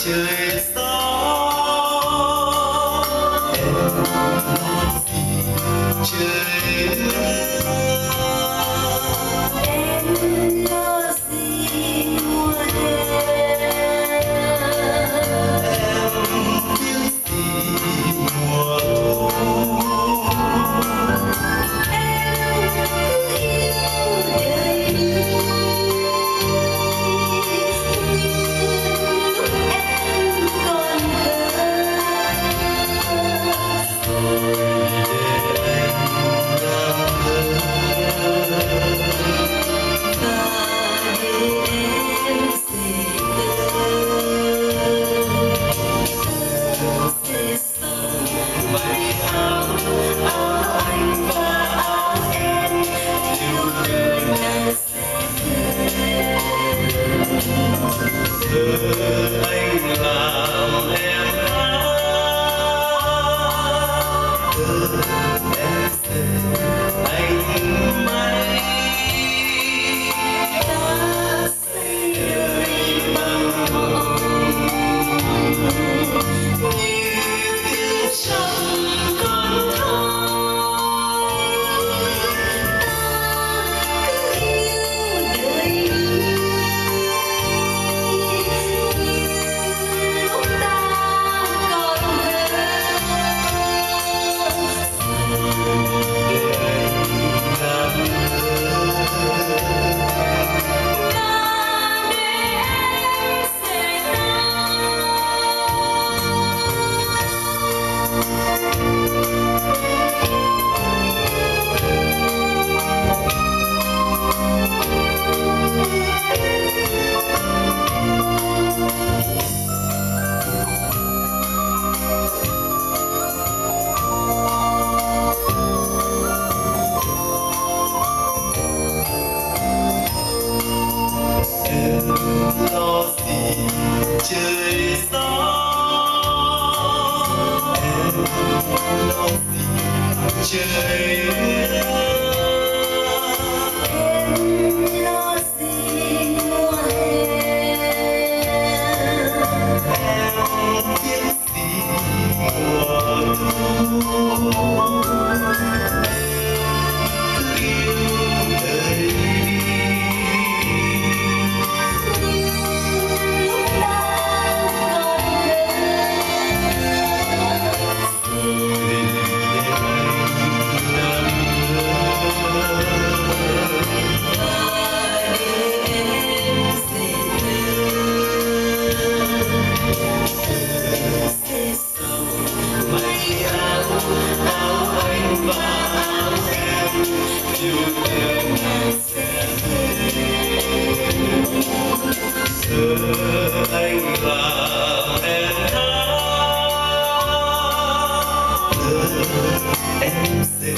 trời gió em nói gì trời em lo gì mùa hè em biết gì mùa thu em cứ yêu đời đi lúc em còn anh làm em em sẽ anh mãi ta xây đời bằng mộng như tiếng chẳng còn thôi ta cứ yêu đời đi lúc ta còn em lo gì trời gió em lo gì trời em lo gì mùa hè em biết gì mùa thu yêu đời anh làm em hát em sẽ